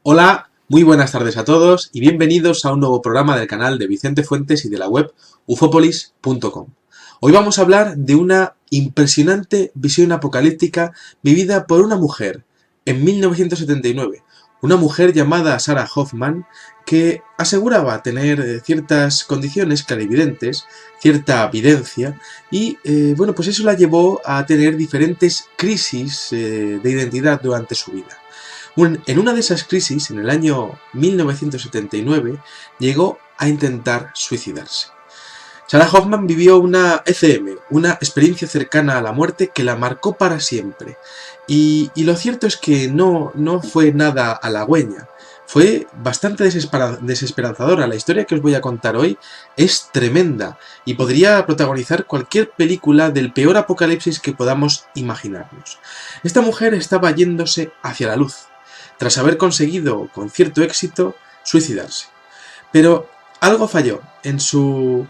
Hola, muy buenas tardes a todos y bienvenidos a un nuevo programa del canal de Vicente Fuentes y de la web ufopolis.com. Hoy vamos a hablar de una impresionante visión apocalíptica vivida por una mujer en 1979, una mujer llamada Sarah Hoffman que aseguraba tener ciertas condiciones clarividentes, cierta evidencia y bueno, pues eso la llevó a tener diferentes crisis de identidad durante su vida. En una de esas crisis, en el año 1979, llegó a intentar suicidarse. Sarah Hoffman vivió una ECM, una experiencia cercana a la muerte que la marcó para siempre. Y lo cierto es que no fue nada halagüeña. Fue bastante desesperanzadora. La historia que os voy a contar hoy es tremenda y podría protagonizar cualquier película del peor apocalipsis que podamos imaginarnos. Esta mujer estaba yéndose hacia la luz, tras haber conseguido, con cierto éxito, suicidarse. Pero algo falló en su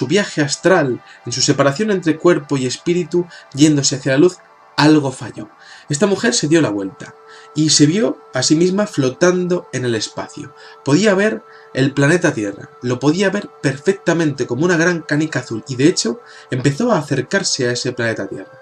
viaje astral, en su separación entre cuerpo y espíritu, yéndose hacia la luz, algo falló. Esta mujer se dio la vuelta y se vio a sí misma flotando en el espacio. Podía ver el planeta Tierra, lo podía ver perfectamente como una gran canica azul y de hecho empezó a acercarse a ese planeta Tierra.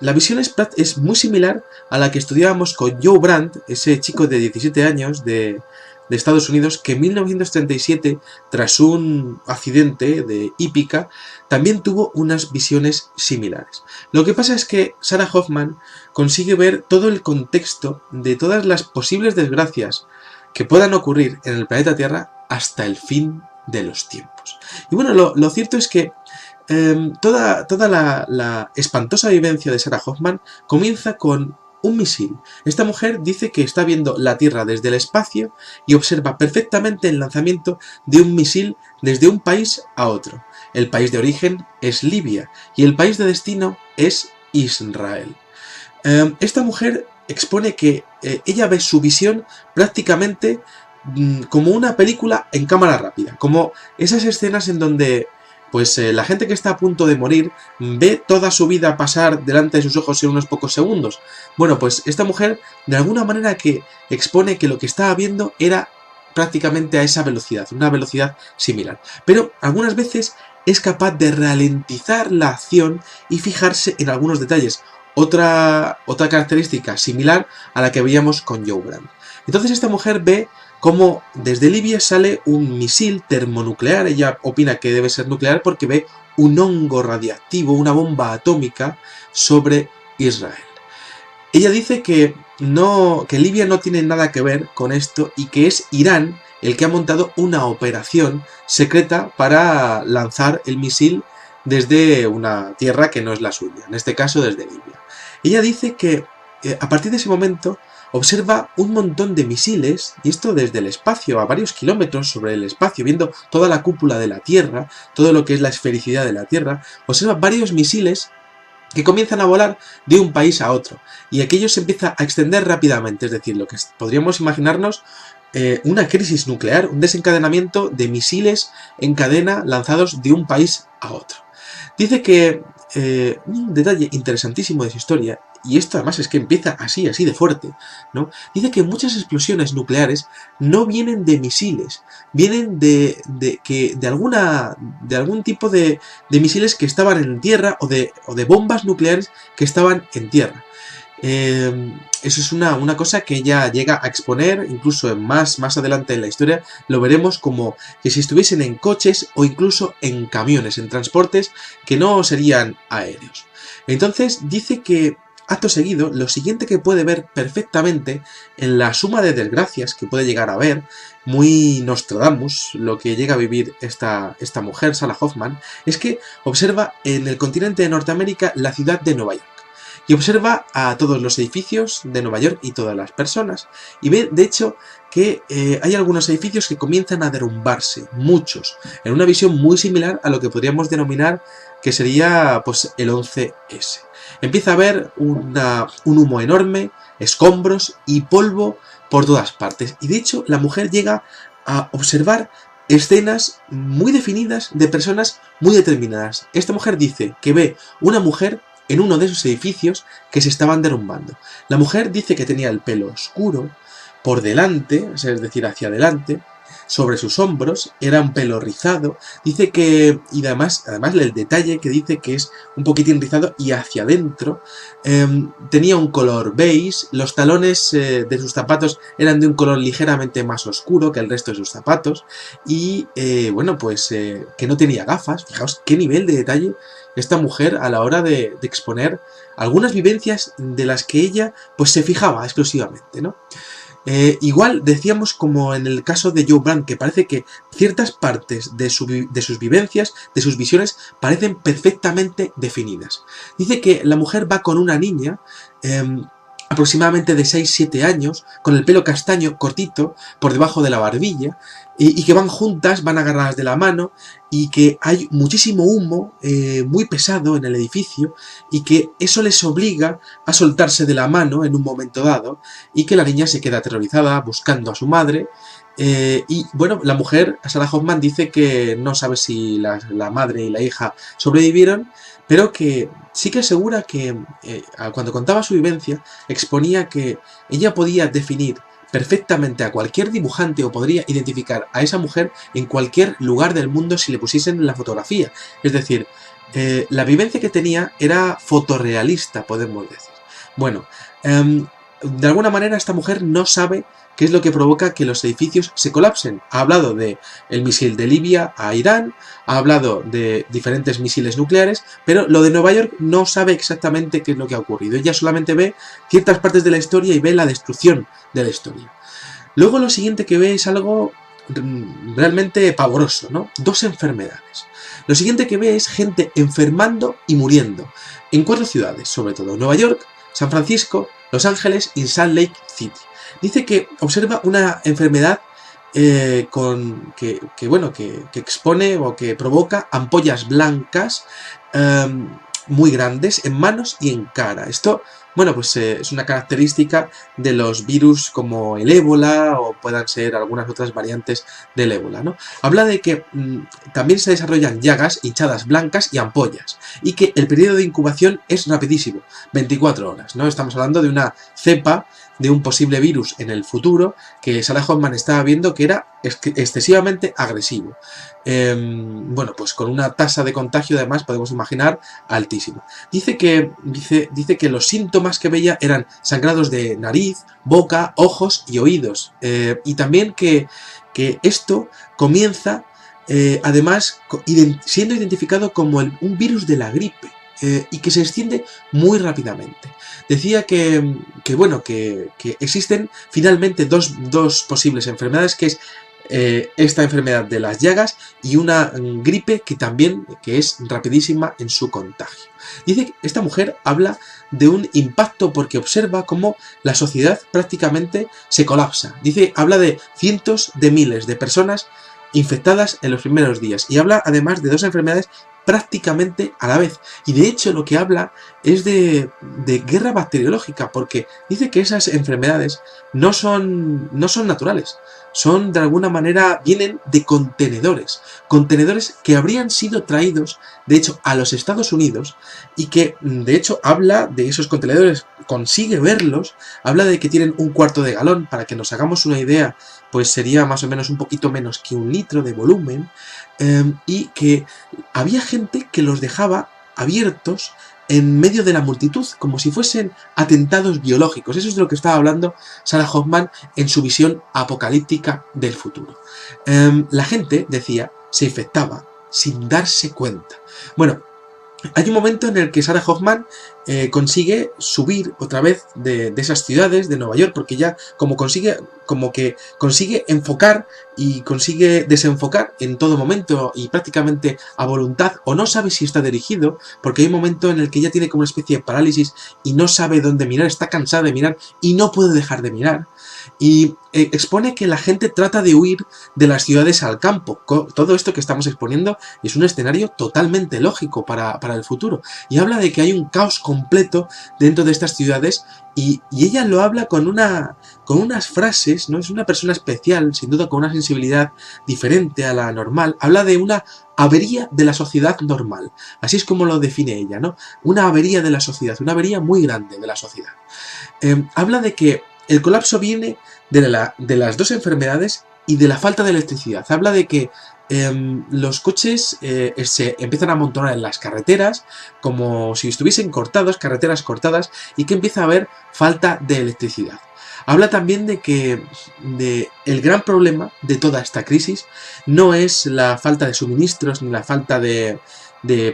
La visión es muy similar a la que estudiábamos con Joe Brandt, ese chico de 17 años de Estados Unidos que en 1937, tras un accidente de hípica, también tuvo unas visiones similares. Lo que pasa es que Sarah Hoffman consigue ver todo el contexto de todas las posibles desgracias que puedan ocurrir en el planeta Tierra hasta el fin de los tiempos. Y bueno, lo cierto es que toda la espantosa vivencia de Sarah Hoffman comienza con un misil. Esta mujer dice que está viendo la Tierra desde el espacio y observa perfectamente el lanzamiento de un misil desde un país a otro. El país de origen es Libia y el país de destino es Israel. Esta mujer expone que ella ve su visión prácticamente como una película en cámara rápida, como esas escenas en donde la gente que está a punto de morir ve toda su vida pasar delante de sus ojos en unos pocos segundos. Bueno, pues esta mujer de alguna manera que expone que lo que estaba viendo era prácticamente a esa velocidad, una velocidad similar. Pero algunas veces es capaz de ralentizar la acción y fijarse en algunos detalles. Otra característica similar a la que veíamos con Joe Brandt. Entonces esta mujer ve cómo desde Libia sale un misil termonuclear. Ella opina que debe ser nuclear porque ve un hongo radiactivo, una bomba atómica sobre Israel. Ella dice que Libia no tiene nada que ver con esto y que es Irán el que ha montado una operación secreta para lanzar el misil desde una tierra que no es la suya, en este caso desde Libia. Ella dice que a partir de ese momento observa un montón de misiles, y esto desde el espacio, a varios kilómetros sobre el espacio, viendo toda la cúpula de la Tierra, todo lo que es la esfericidad de la Tierra, observa varios misiles que comienzan a volar de un país a otro, y aquello se empieza a extender rápidamente, es decir, lo que podríamos imaginarnos una crisis nuclear, un desencadenamiento de misiles en cadena lanzados de un país a otro. Dice que un detalle interesantísimo de su historia, y esto además es que empieza así de fuerte, ¿no? Dice que muchas explosiones nucleares no vienen de misiles, vienen de algún tipo de misiles que estaban en tierra o de bombas nucleares que estaban en tierra. Eso es una cosa que ella llega a exponer, incluso más adelante en la historia lo veremos como que si estuviesen en coches o incluso en camiones, en transportes que no serían aéreos. Entonces dice que acto seguido, lo siguiente que puede ver perfectamente en la suma de desgracias que puede llegar a ver, muy Nostradamus, lo que llega a vivir esta mujer, Sarah Hoffman, es que observa en el continente de Norteamérica la ciudad de Nueva York. Y observa a todos los edificios de Nueva York y todas las personas. Y ve, de hecho, que hay algunos edificios que comienzan a derrumbarse, muchos, en una visión muy similar a lo que podríamos denominar que sería pues el 11S. Empieza a ver un humo enorme, escombros y polvo por todas partes. Y de hecho, la mujer llega a observar escenas muy definidas de personas muy determinadas. Esta mujer dice que ve una mujer en uno de esos edificios que se estaban derrumbando. La mujer dice que tenía el pelo oscuro por delante, es decir, hacia adelante, sobre sus hombros, era un pelo rizado, dice que, y además el detalle que dice que es un poquitín rizado y hacia adentro, tenía un color beige, los talones de sus zapatos eran de un color ligeramente más oscuro que el resto de sus zapatos, y bueno, pues que no tenía gafas. Fijaos qué nivel de detalle esta mujer a la hora de exponer algunas vivencias de las que ella pues se fijaba exclusivamente, ¿no? Igual decíamos como en el caso de Joe Brand, que parece que ciertas partes de sus vivencias, de sus visiones, parecen perfectamente definidas. Dice que la mujer va con una niña, aproximadamente de 6-7 años, con el pelo castaño cortito por debajo de la barbilla, y que van juntas, van agarradas de la mano, y que hay muchísimo humo muy pesado en el edificio, y que eso les obliga a soltarse de la mano en un momento dado, y que la niña se queda aterrorizada buscando a su madre. Y bueno, la mujer, Sarah Hoffman, dice que no sabe si la madre y la hija sobrevivieron, pero que sí que asegura que cuando contaba su vivencia exponía que ella podía definir perfectamente a cualquier dibujante o podría identificar a esa mujer en cualquier lugar del mundo si le pusiesen en la fotografía. Es decir, la vivencia que tenía era fotorrealista, podemos decir. Bueno, de alguna manera esta mujer no sabe qué es lo que provoca que los edificios se colapsen. Ha hablado de el misil de Libia a Irán, ha hablado de diferentes misiles nucleares, pero lo de Nueva York no sabe exactamente qué es lo que ha ocurrido. Ella solamente ve ciertas partes de la historia y ve la destrucción de la historia. Luego lo siguiente que ve es algo realmente pavoroso, ¿no? 2 enfermedades. Lo siguiente que ve es gente enfermando y muriendo, en 4 ciudades, sobre todo Nueva York, San Francisco, Los Ángeles y Salt Lake City. Dice que observa una enfermedad que expone o que provoca ampollas blancas muy grandes en manos y en cara. Esto, bueno, pues es una característica de los virus como el ébola o puedan ser algunas otras variantes del ébola, ¿no? Habla de que también se desarrollan llagas, hinchadas blancas y ampollas, y que el periodo de incubación es rapidísimo, 24 horas, ¿no? Estamos hablando de una cepa de un posible virus en el futuro que Sarah Hoffman estaba viendo que era excesivamente agresivo. Bueno, pues con una tasa de contagio además podemos imaginar altísima. Dice que los síntomas que veía eran sangrados de nariz, boca, ojos y oídos. Y también que esto comienza además siendo identificado como un virus de la gripe. Y que se extiende muy rápidamente. Decía que existen finalmente dos posibles enfermedades, que es esta enfermedad de las llagas y una gripe que es rapidísima en su contagio. Dice que esta mujer habla de un impacto porque observa cómo la sociedad prácticamente se colapsa. Habla de cientos de miles de personas infectadas en los primeros días y habla además de 2 enfermedades prácticamente a la vez, y de hecho lo que habla es de guerra bacteriológica, porque dice que esas enfermedades no son naturales, son de alguna manera, vienen de contenedores que habrían sido traídos de hecho a los Estados Unidos, y que de hecho habla de esos contenedores, consigue verlos, habla de que tienen 1/4 de galón, para que nos hagamos una idea, pues sería más o menos un poquito menos que 1 litro de volumen, y que había gente que los dejaba abiertos en medio de la multitud, como si fuesen atentados biológicos. Eso es de lo que estaba hablando Sarah Hoffman en su visión apocalíptica del futuro. La gente, decía, se infectaba sin darse cuenta. Bueno, hay un momento en el que Sarah Hoffman consigue subir otra vez de esas ciudades de Nueva York, porque ya consigue enfocar y consigue desenfocar en todo momento y prácticamente a voluntad, o no sabe si está dirigido, porque hay un momento en el que ella tiene como una especie de parálisis y no sabe dónde mirar, está cansada de mirar y no puede dejar de mirar. Y expone que la gente trata de huir de las ciudades al campo. Todo esto que estamos exponiendo es un escenario totalmente lógico para el futuro. Y habla de que hay un caos completo dentro de estas ciudades y ella lo habla con una con unas frases, ¿no? Es una persona especial, sin duda con una sensibilidad diferente a la normal. Habla de una avería de la sociedad normal. Así es como lo define ella, ¿no? Una avería de la sociedad, una avería muy grande de la sociedad. Habla de que el colapso viene de las dos enfermedades y de la falta de electricidad. Habla de que los coches se empiezan a amontonar en las carreteras como si estuviesen cortados, carreteras cortadas, y que empieza a haber falta de electricidad. Habla también de que el gran problema de toda esta crisis no es la falta de suministros ni la falta de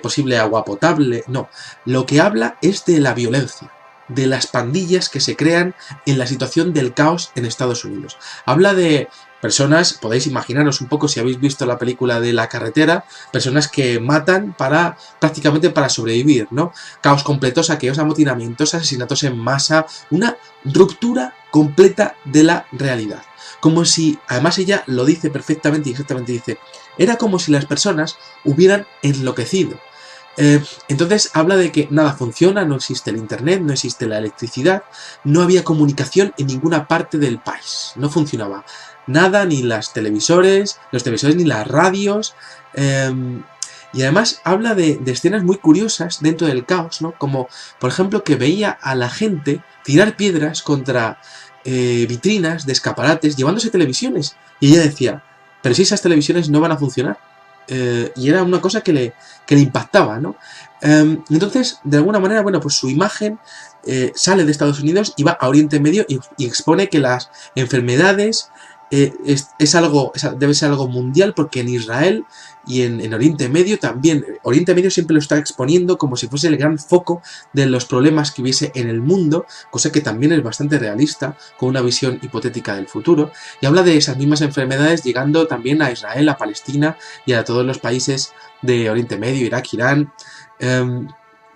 posible agua potable, no. Lo que habla es de la violencia, de las pandillas que se crean en la situación del caos en Estados Unidos. Habla de personas, podéis imaginaros un poco si habéis visto la película de La Carretera, personas que matan prácticamente para sobrevivir, ¿no? Caos completo, saqueos, amotinamientos, asesinatos en masa, una ruptura completa de la realidad. Como si, además ella lo dice perfectamente y exactamente dice, era como si las personas hubieran enloquecido. Entonces habla de que nada funciona, no existe el internet, no existe la electricidad, no había comunicación en ninguna parte del país, no funcionaba nada, ni los televisores ni las radios, y además habla de escenas muy curiosas dentro del caos, ¿no? Como por ejemplo que veía a la gente tirar piedras contra vitrinas de escaparates llevándose televisiones, y ella decía, pero si esas televisiones no van a funcionar. Y era una cosa que le impactaba, ¿no? Entonces, de alguna manera, bueno, pues su imagen sale de Estados Unidos y va a Oriente Medio y expone que las enfermedades debe ser algo mundial, porque en Israel y en Oriente Medio también, Oriente Medio siempre lo está exponiendo como si fuese el gran foco de los problemas que hubiese en el mundo, cosa que también es bastante realista, con una visión hipotética del futuro, y habla de esas mismas enfermedades llegando también a Israel, a Palestina y a todos los países de Oriente Medio, Irak, Irán.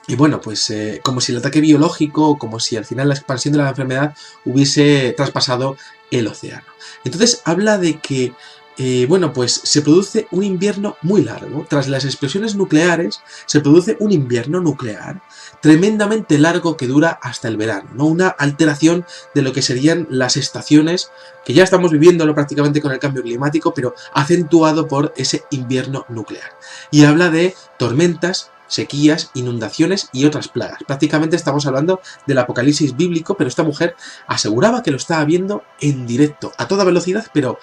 Y bueno, pues como si el ataque biológico, como si al final la expansión de la enfermedad hubiese traspasado el océano. Entonces habla de que, bueno, pues se produce un invierno muy largo. Tras las explosiones nucleares se produce un invierno nuclear tremendamente largo que dura hasta el verano, ¿no? Una alteración de lo que serían las estaciones, que ya estamos viviéndolo prácticamente con el cambio climático, pero acentuado por ese invierno nuclear. Y habla de tormentas, sequías, inundaciones y otras plagas. Prácticamente estamos hablando del apocalipsis bíblico, pero esta mujer aseguraba que lo estaba viendo en directo, a toda velocidad, pero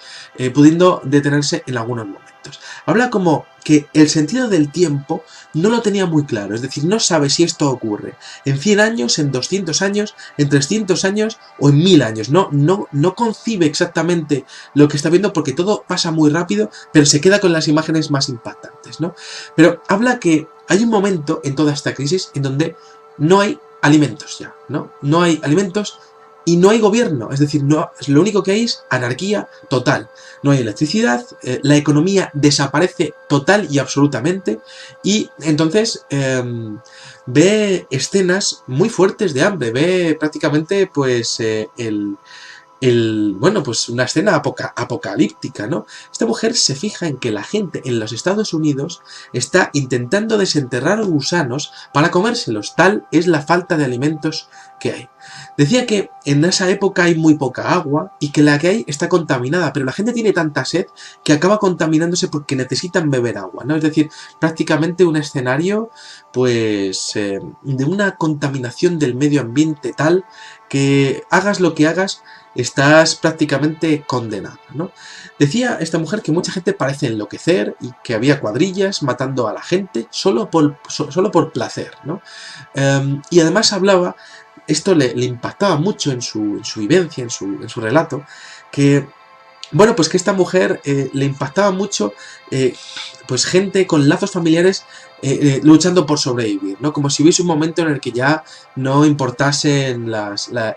pudiendo detenerse en algunos momentos. Habla como que el sentido del tiempo no lo tenía muy claro, es decir, no sabe si esto ocurre en 100 años, en 200 años, en 300 años o en 1000 años. No concibe exactamente lo que está viendo, porque todo pasa muy rápido, pero se queda con las imágenes más impactantes, ¿no? Pero habla que hay un momento en toda esta crisis en donde no hay alimentos ya, ¿no? No hay alimentos y no hay gobierno, es decir, lo único que hay es anarquía total. No hay electricidad, la economía desaparece total y absolutamente, y entonces ve escenas muy fuertes de hambre, ve prácticamente pues bueno, pues una escena apocalíptica, ¿no? Esta mujer se fija en que la gente en los Estados Unidos está intentando desenterrar gusanos para comérselos, tal es la falta de alimentos que hay. Decía que en esa época hay muy poca agua y que la que hay está contaminada, pero la gente tiene tanta sed que acaba contaminándose porque necesitan beber agua, ¿no? Es decir, prácticamente un escenario pues de una contaminación del medio ambiente tal que hagas lo que hagas, estás prácticamente condenada, ¿no? Decía esta mujer que mucha gente parece enloquecer y que había cuadrillas matando a la gente solo por placer, ¿no? Y además hablaba, esto le impactaba mucho en su vivencia, en su relato, que, bueno, pues que esta mujer le impactaba mucho pues gente con lazos familiares luchando por sobrevivir, ¿no? Como si hubiese un momento en el que ya no importasen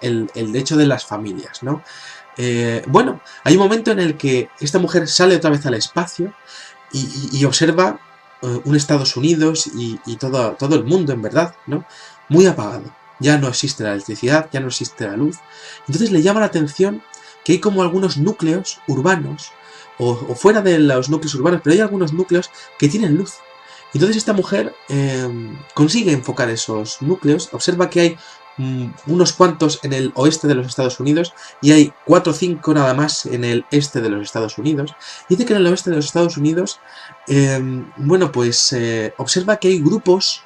el hecho de las familias, ¿no? Bueno, hay un momento en el que esta mujer sale otra vez al espacio y observa un Estados Unidos y todo el mundo, en verdad, ¿no? Muy apagado. Ya no existe la electricidad, ya no existe la luz. Entonces le llama la atención que hay como algunos núcleos urbanos, o fuera de los núcleos urbanos, pero hay algunos núcleos que tienen luz. Entonces esta mujer consigue enfocar esos núcleos, observa que hay unos cuantos en el oeste de los Estados Unidos y hay 4 o 5 nada más en el este de los Estados Unidos. Dice que en el oeste de los Estados Unidos, bueno, pues observa que hay grupos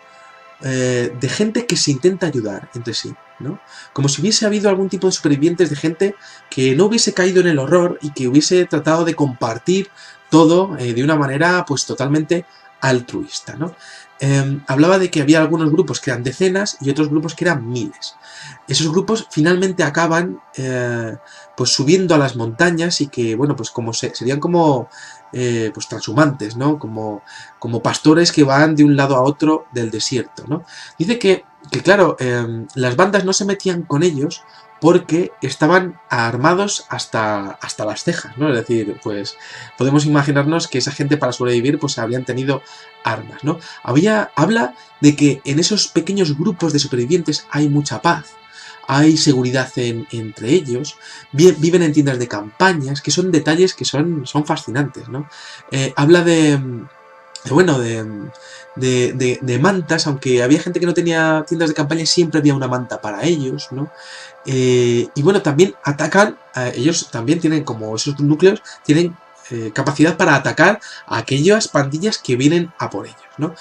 de gente que se intenta ayudar entre sí, ¿no? Como si hubiese habido algún tipo de supervivientes, de gente que no hubiese caído en el horror y que hubiese tratado de compartir todo de una manera pues totalmente altruista, ¿no? Hablaba de que había algunos grupos que eran decenas y otros grupos que eran miles. Esos grupos finalmente acaban pues subiendo a las montañas y que, bueno, pues como serían como pues transhumantes, ¿no? Como pastores que van de un lado a otro del desierto, ¿no? Dice que claro, las bandas no se metían con ellos porque estaban armados hasta las cejas, ¿no? Es decir, pues podemos imaginarnos que esa gente para sobrevivir pues habrían tenido armas, ¿no? Habla de que en esos pequeños grupos de supervivientes hay mucha paz, hay seguridad entre ellos, viven en tiendas de campañas, que son detalles que son fascinantes, ¿no? Habla bueno, de mantas, aunque había gente que no tenía tiendas de campaña, siempre había una manta para ellos, ¿no? Y bueno, también atacan, ellos también tienen, como esos núcleos, tienen capacidad para atacar a aquellas pandillas que vienen a por ellos, ¿no?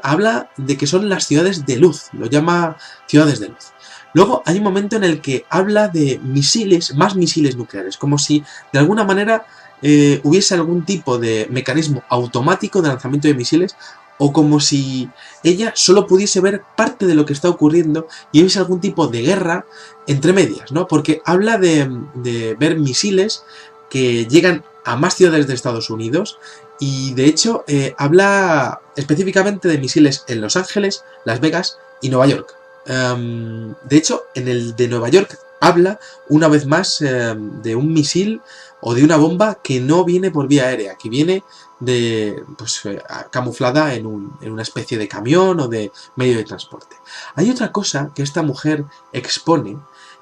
Habla de que son las ciudades de luz, lo llama ciudades de luz. Luego hay un momento en el que habla de misiles, más misiles nucleares, como si de alguna manera hubiese algún tipo de mecanismo automático de lanzamiento de misiles, o como si ella solo pudiese ver parte de lo que está ocurriendo y hubiese algún tipo de guerra entre medias, ¿no? Porque habla de ver misiles que llegan a más ciudades de Estados Unidos y de hecho habla específicamente de misiles en Los Ángeles, Las Vegas y Nueva York. De hecho, en el de Nueva York habla una vez más de un misil o de una bomba que no viene por vía aérea, que viene pues, camuflada en una especie de camión o de medio de transporte. Hay otra cosa que esta mujer expone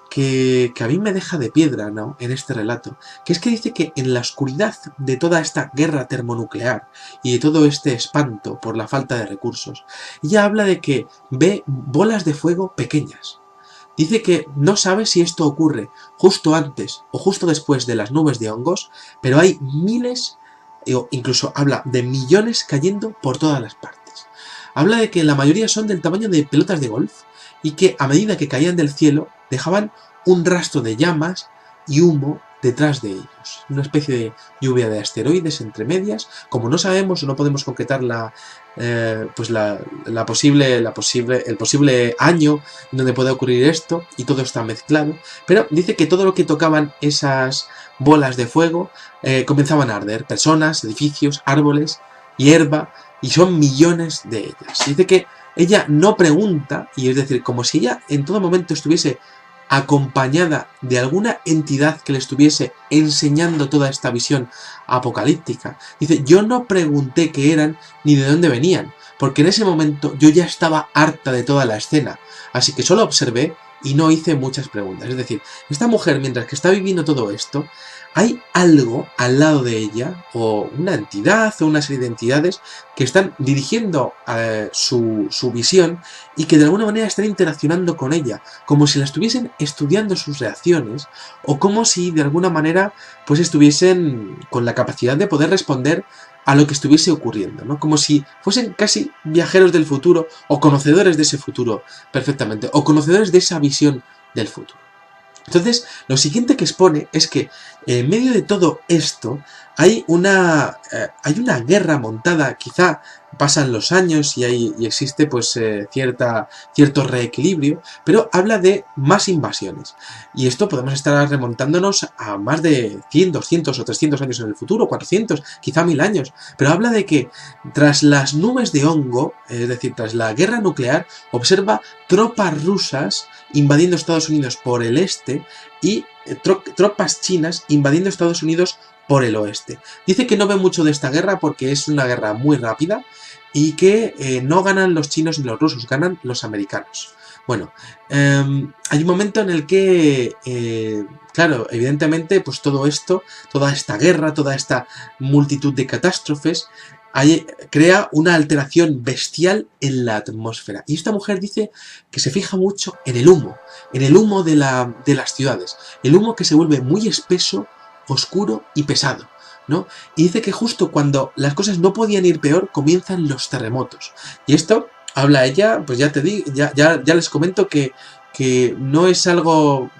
que a mí me deja de piedra, ¿no?, en este relato, que es que dice que en la oscuridad de toda esta guerra termonuclear y de todo este espanto por la falta de recursos, ella habla de que ve bolas de fuego pequeñas. Dice que no sabe si esto ocurre justo antes o justo después de las nubes de hongos, pero hay miles, o incluso habla de millones cayendo por todas las partes. Habla de que la mayoría son del tamaño de pelotas de golf y que a medida que caían del cielo dejaban un rastro de llamas y humo detrás de ellos. Una especie de lluvia de asteroides entre medias. Como no sabemos o no podemos concretar el posible año en donde puede ocurrir esto, y todo está mezclado, pero dice que todo lo que tocaban esas bolas de fuego comenzaban a arder. Personas, edificios, árboles, hierba, y son millones de ellas. Dice que ella no pregunta, y es decir, como si ella en todo momento estuviese acompañada de alguna entidad que le estuviese enseñando toda esta visión apocalíptica. Dice, yo no pregunté qué eran ni de dónde venían, porque en ese momento yo ya estaba harta de toda la escena, así que solo observé y no hice muchas preguntas. Es decir, esta mujer, mientras que está viviendo todo esto, hay algo al lado de ella, o una entidad, o una serie de entidades que están dirigiendo su visión y que de alguna manera están interaccionando con ella, como si la estuviesen estudiando sus reacciones, o como si de alguna manera pues estuviesen con la capacidad de poder responder a lo que estuviese ocurriendo, ¿no? Como si fuesen casi viajeros del futuro, o conocedores de ese futuro perfectamente, o conocedores de esa visión del futuro. Entonces, lo siguiente que expone es que en medio de todo esto hay una guerra montada. Quizá pasan los años y existe pues cierto reequilibrio, pero habla de más invasiones. Y esto podemos estar remontándonos a más de 100, 200 o 300 años en el futuro, 400, quizá 1000 años. Pero habla de que tras las nubes de hongo, es decir, tras la guerra nuclear, observa tropas rusas invadiendo Estados Unidos por el este y tropas chinas invadiendo Estados Unidos por el oeste. Dice que no ve mucho de esta guerra porque es una guerra muy rápida y que no ganan los chinos ni los rusos, ganan los americanos. Bueno, hay un momento en el que, claro, evidentemente, pues todo esto, toda esta guerra, toda esta multitud de catástrofes, crea una alteración bestial en la atmósfera. Y esta mujer dice que se fija mucho en el humo de las ciudades. El humo que se vuelve muy espeso, oscuro y pesado, ¿no? Y dice que justo cuando las cosas no podían ir peor, comienzan los terremotos. Y esto habla ella, pues ya te digo, ya les comento que no es algo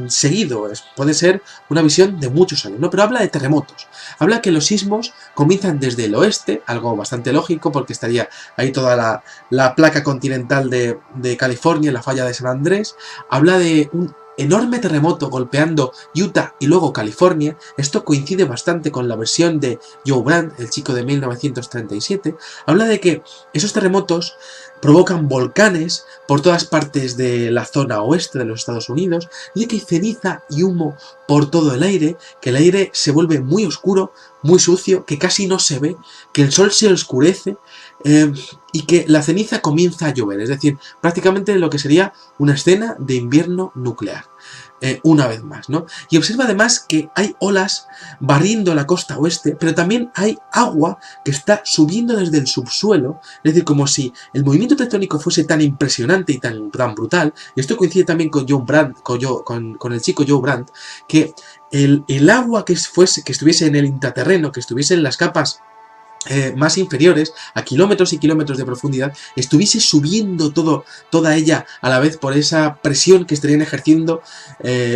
seguido, puede ser una visión de muchos años, ¿no? Pero habla de terremotos. Habla que los sismos comienzan desde el oeste, algo bastante lógico porque estaría ahí toda la placa continental de California, la falla de San Andrés. Habla de un enorme terremoto golpeando Utah y luego California. Esto coincide bastante con la versión de Joe Brandt, el chico de 1937. Habla de que esos terremotos provocan volcanes por todas partes de la zona oeste de los Estados Unidos, y de que hay ceniza y humo por todo el aire, que el aire se vuelve muy oscuro, muy sucio, que casi no se ve, que el sol se oscurece, y que la ceniza comienza a llover, es decir, prácticamente lo que sería una escena de invierno nuclear. Una vez más, ¿no? Y observa además que hay olas barriendo la costa oeste, pero también hay agua que está subiendo desde el subsuelo, es decir, como si el movimiento tectónico fuese tan impresionante y tan brutal, y esto coincide también con John Brandt, con el chico Joe Brandt, que el agua que estuviese en el intraterreno, que estuviese en las capas más inferiores, a kilómetros y kilómetros de profundidad, estuviese subiendo toda ella a la vez por esa presión que estarían ejerciendo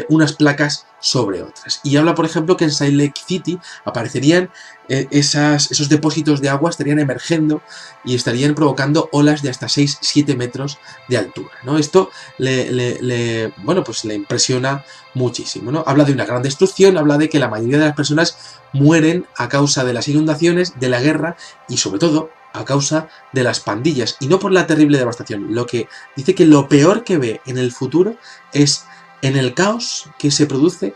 unas placas sobre otras. Y habla, por ejemplo, que en Salt Lake City aparecerían esos depósitos de agua, estarían emergiendo y estarían provocando olas de hasta 6-7 metros de altura, ¿no? Esto bueno, pues le impresiona muchísimo, ¿no? Habla de una gran destrucción, habla de que la mayoría de las personas mueren a causa de las inundaciones, de la guerra y sobre todo a causa de las pandillas, y no por la terrible devastación. Lo que dice que lo peor que ve en el futuro es en el caos que se produce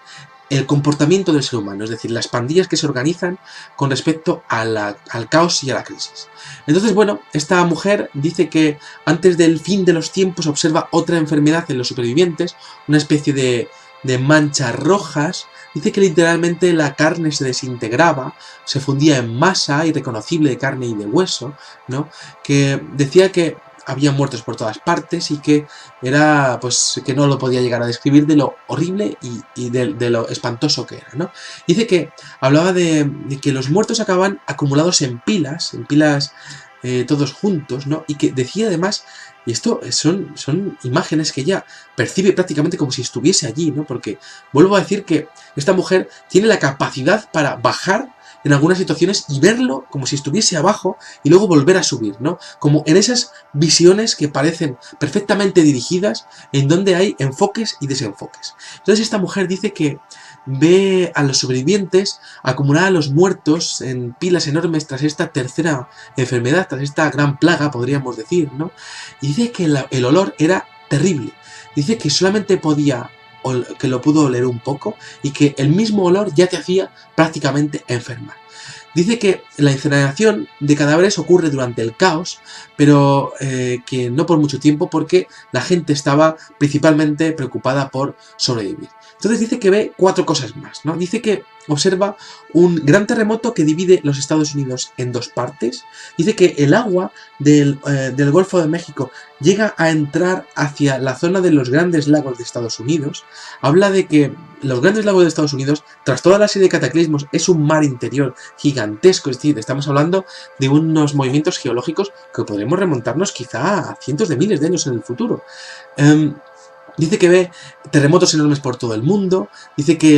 el comportamiento del ser humano, es decir, las pandillas que se organizan con respecto al caos y a la crisis. Entonces, bueno, esta mujer dice que antes del fin de los tiempos observa otra enfermedad en los supervivientes, una especie de manchas rojas. Dice que literalmente la carne se desintegraba, se fundía en masa irreconocible de carne y de hueso, ¿no? Que decía que había muertos por todas partes y que era, pues, que no lo podía llegar a describir de lo horrible y de lo espantoso que era, ¿no? Dice que hablaba de que los muertos acaban acumulados en pilas todos juntos, ¿no? Y que decía además, y esto son imágenes que ella percibe prácticamente como si estuviese allí, ¿no? Porque vuelvo a decir que esta mujer tiene la capacidad para bajar en algunas situaciones y verlo como si estuviese abajo y luego volver a subir, ¿no? Como en esas visiones que parecen perfectamente dirigidas, en donde hay enfoques y desenfoques. Entonces esta mujer dice que ve a los sobrevivientes acumular a los muertos en pilas enormes tras esta tercera enfermedad, tras esta gran plaga, podríamos decir, ¿no? Y dice que el olor era terrible. Dice que solamente que lo pudo oler un poco y que el mismo olor ya te hacía prácticamente enfermar. Dice que la incineración de cadáveres ocurre durante el caos, pero que no por mucho tiempo porque la gente estaba principalmente preocupada por sobrevivir. Entonces dice que ve 4 cosas más, ¿no? Dice que observa un gran terremoto que divide los Estados Unidos en 2 partes. Dice que el agua del Golfo de México llega a entrar hacia la zona de los Grandes Lagos de Estados Unidos. Habla de que los Grandes Lagos de Estados Unidos, tras toda la serie de cataclismos, es un mar interior gigantesco. Es decir, estamos hablando de unos movimientos geológicos que podremos remontarnos quizá a cientos de miles de años en el futuro. Dice que ve terremotos enormes por todo el mundo. Dice que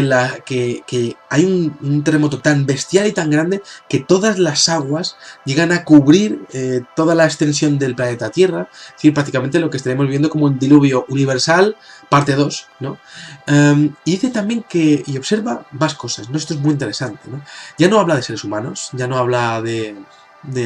hay un terremoto tan bestial y tan grande que todas las aguas llegan a cubrir toda la extensión del planeta Tierra. Es decir, prácticamente lo que estaremos viendo como un diluvio universal, parte 2, ¿no? Y dice también y observa más cosas, ¿no? Esto es muy interesante, ¿no? Ya no habla de seres humanos, ya no habla de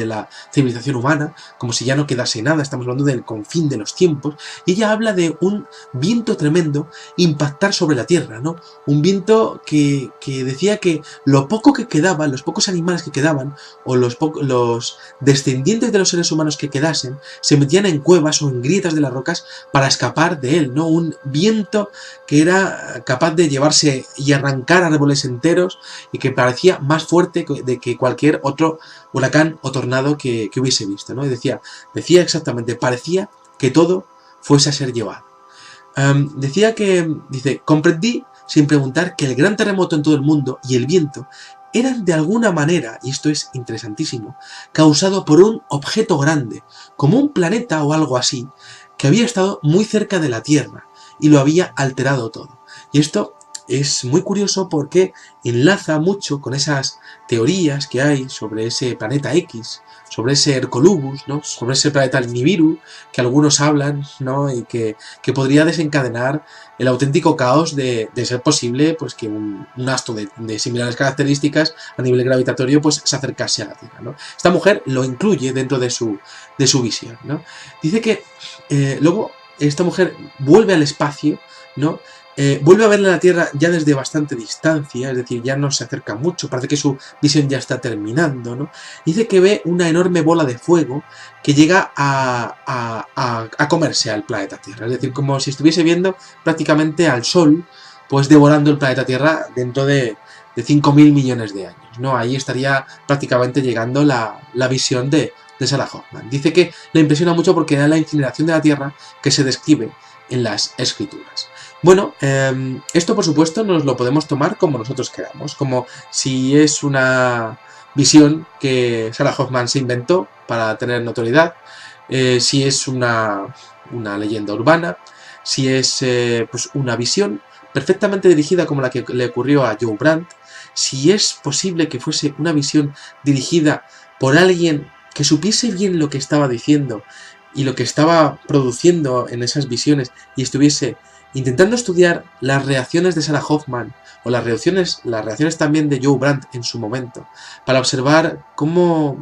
la civilización humana, como si ya no quedase nada, estamos hablando del confín de los tiempos, y ella habla de un viento tremendo impactar sobre la Tierra, ¿no? Un viento que decía que lo poco que quedaba, los pocos animales que quedaban, o los descendientes de los seres humanos que quedasen, se metían en cuevas o en grietas de las rocas para escapar de él, ¿no? Un viento que era capaz de llevarse y arrancar árboles enteros y que parecía más fuerte que cualquier otro huracán o tornado que hubiese visto, ¿no? Y decía exactamente, parecía que todo fuese a ser llevado. Dice, comprendí sin preguntar que el gran terremoto en todo el mundo y el viento eran de alguna manera, y esto es interesantísimo, causado por un objeto grande, como un planeta o algo así, que había estado muy cerca de la Tierra y lo había alterado todo. Y esto es muy curioso porque enlaza mucho con esas teorías que hay sobre ese planeta X, sobre ese Hercolubus, ¿no? Sobre ese planeta Nibiru, que algunos hablan, ¿no? Y que podría desencadenar el auténtico caos de ser posible pues que un astro de similares características a nivel gravitatorio pues se acercase a la Tierra, ¿no? Esta mujer lo incluye dentro de su visión, ¿no? Dice que luego esta mujer vuelve al espacio, ¿no? Vuelve a ver la Tierra ya desde bastante distancia, es decir, ya no se acerca mucho, parece que su visión ya está terminando, ¿no? Dice que ve una enorme bola de fuego que llega a comerse al planeta Tierra, es decir, como si estuviese viendo prácticamente al Sol, pues devorando el planeta Tierra dentro de 5.000 millones de años, ¿no? Ahí estaría prácticamente llegando la visión de Sarah Hoffman. Dice que le impresiona mucho porque da la incineración de la Tierra que se describe en las escrituras. Bueno, esto por supuesto nos lo podemos tomar como nosotros queramos, como si es una visión que Sarah Hoffman se inventó para tener notoriedad, si es una leyenda urbana, si es pues una visión perfectamente dirigida como la que le ocurrió a Joe Brandt, si es posible que fuese una visión dirigida por alguien que supiese bien lo que estaba diciendo y lo que estaba produciendo en esas visiones y estuviese intentando estudiar las reacciones de Sarah Hoffman o las reacciones también de Joe Brandt en su momento, para observar cómo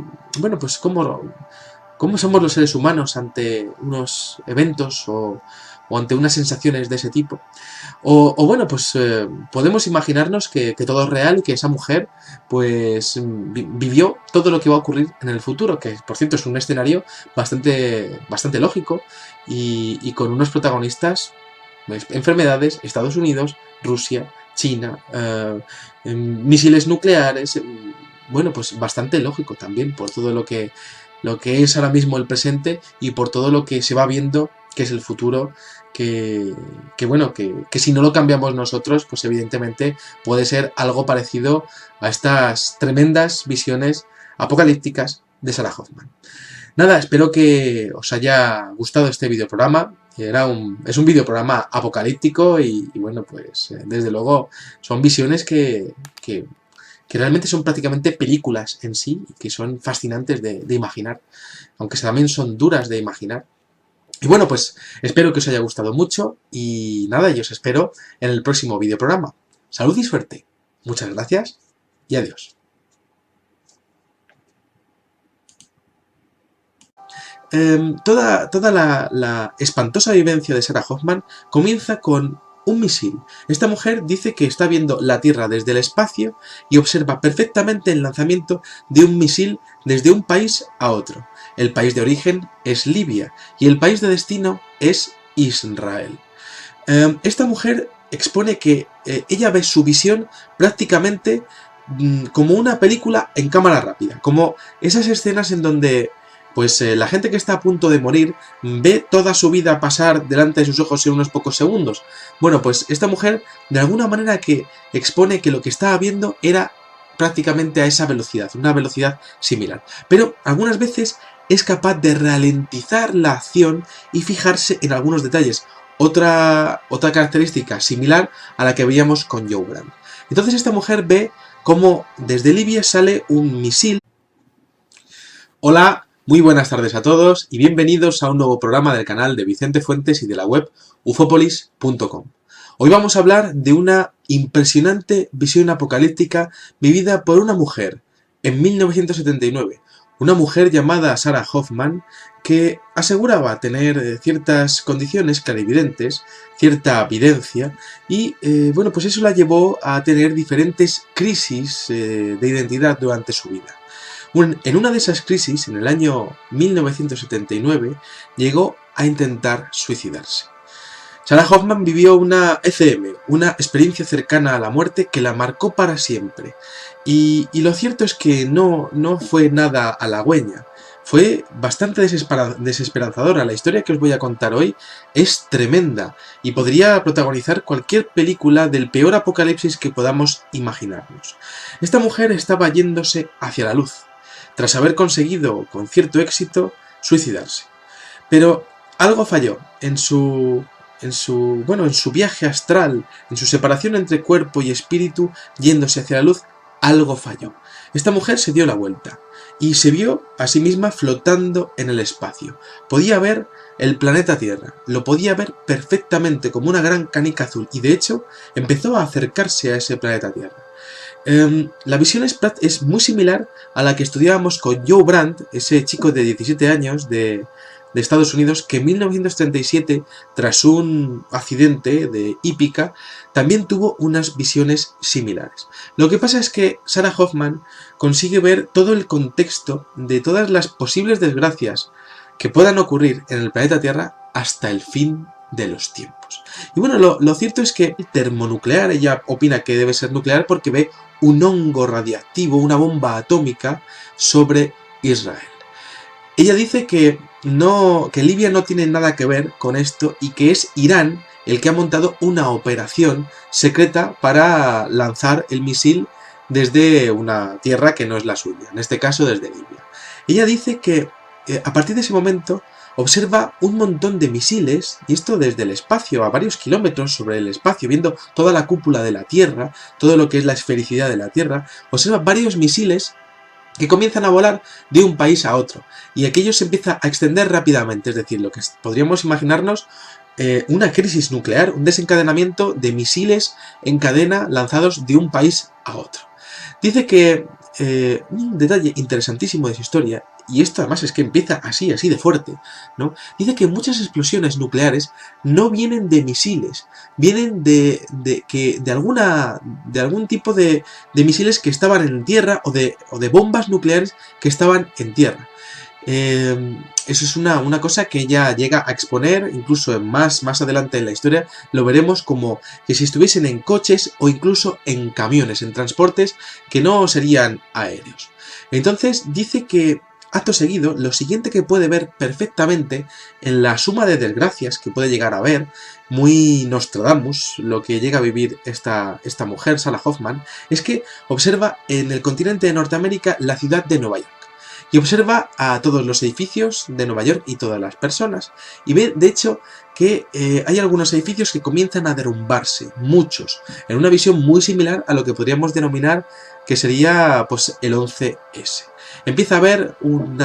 somos los seres humanos ante unos eventos o ante unas sensaciones de ese tipo. Podemos imaginarnos que todo es real y que esa mujer pues vivió todo lo que va a ocurrir en el futuro, que por cierto es un escenario bastante lógico y con unos protagonistas, enfermedades, Estados Unidos, Rusia, China, misiles nucleares, pues bastante lógico también por todo lo que es ahora mismo el presente y por todo lo que se va viendo que es el futuro, que si no lo cambiamos nosotros, pues evidentemente puede ser algo parecido a estas tremendas visiones apocalípticas de Sarah Hoffman. Nada, espero que os haya gustado este videoprograma. Es un videoprograma apocalíptico y desde luego son visiones que realmente son prácticamente películas en sí y que son fascinantes de imaginar, aunque también son duras de imaginar. Y pues espero que os haya gustado mucho y nada, yo os espero en el próximo videoprograma. Salud y suerte. Muchas gracias y adiós. Toda la espantosa vivencia de Sarah Hoffman comienza con un misil. Esta mujer dice que está viendo la Tierra desde el espacio y observa perfectamente el lanzamiento de un misil desde un país a otro. El país de origen es Libia y el país de destino es Israel. Esta mujer expone que ella ve su visión prácticamente como una película en cámara rápida, como esas escenas en donde la gente que está a punto de morir ve toda su vida pasar delante de sus ojos en unos pocos segundos. Esta mujer de alguna manera que expone que lo que estaba viendo era prácticamente a esa velocidad, una velocidad similar. Pero algunas veces es capaz de ralentizar la acción y fijarse en algunos detalles. Otra característica similar a la que veíamos con Joe Brandt. Entonces esta mujer ve cómo desde Libia sale un misil. Hola. Muy buenas tardes a todos y bienvenidos a un nuevo programa del canal de Vicente Fuentes y de la web ufopolis.com. Hoy vamos a hablar de una impresionante visión apocalíptica vivida por una mujer en 1979, una mujer llamada Sarah Hoffman que aseguraba tener ciertas condiciones clarividentes, cierta videncia y eso la llevó a tener diferentes crisis de identidad durante su vida. En una de esas crisis, en el año 1979, llegó a intentar suicidarse. Sarah Hoffman vivió una ECM, una experiencia cercana a la muerte que la marcó para siempre. Y lo cierto es que no fue nada halagüeña. Fue bastante desesperanzadora. La historia que os voy a contar hoy es tremenda y podría protagonizar cualquier película del peor apocalipsis que podamos imaginarnos. Esta mujer estaba yéndose hacia la luz, tras haber conseguido, con cierto éxito, suicidarse. Pero algo falló en su viaje astral, en su separación entre cuerpo y espíritu, yéndose hacia la luz, algo falló. Esta mujer se dio la vuelta y se vio a sí misma flotando en el espacio. Podía ver el planeta Tierra, lo podía ver perfectamente como una gran canica azul y de hecho empezó a acercarse a ese planeta Tierra. La visión es muy similar a la que estudiábamos con Joe Brandt, ese chico de 17 años de Estados Unidos, que en 1937, tras un accidente de hípica, también tuvo unas visiones similares. Lo que pasa es que Sarah Hoffman consigue ver todo el contexto de todas las posibles desgracias que puedan ocurrir en el planeta Tierra hasta el fin de los tiempos. Y bueno, lo cierto es que termonuclear, ella opina que debe ser nuclear porque ve un hongo radiactivo, una bomba atómica sobre Israel. Ella dice que Libia no tiene nada que ver con esto y que es Irán el que ha montado una operación secreta para lanzar el misil desde una tierra que no es la suya, en este caso desde Libia. Ella dice que a partir de ese momento observa un montón de misiles, y esto desde el espacio, a varios kilómetros sobre el espacio, viendo toda la cúpula de la Tierra, todo lo que es la esfericidad de la Tierra, observa varios misiles que comienzan a volar de un país a otro, y aquello se empieza a extender rápidamente, es decir, lo que podríamos imaginarnos una crisis nuclear, un desencadenamiento de misiles en cadena lanzados de un país a otro. Dice que un detalle interesantísimo de su historia, y esto además es que empieza así de fuerte, ¿no? Dice que muchas explosiones nucleares no vienen de misiles, vienen de algún tipo de misiles que estaban en tierra o de bombas nucleares que estaban en tierra. Eso es una cosa que ella llega a exponer, incluso más adelante en la historia lo veremos como que si estuviesen en coches o incluso en camiones, en transportes que no serían aéreos. Entonces dice que acto seguido, lo siguiente que puede ver perfectamente en la suma de desgracias que puede llegar a ver, muy Nostradamus, lo que llega a vivir esta mujer, Sarah Hoffman, es que observa en el continente de Norteamérica la ciudad de Nueva York. Y observa a todos los edificios de Nueva York y todas las personas. Y ve, de hecho, que hay algunos edificios que comienzan a derrumbarse, muchos, en una visión muy similar a lo que podríamos denominar que sería pues el 11S. Empieza a haber un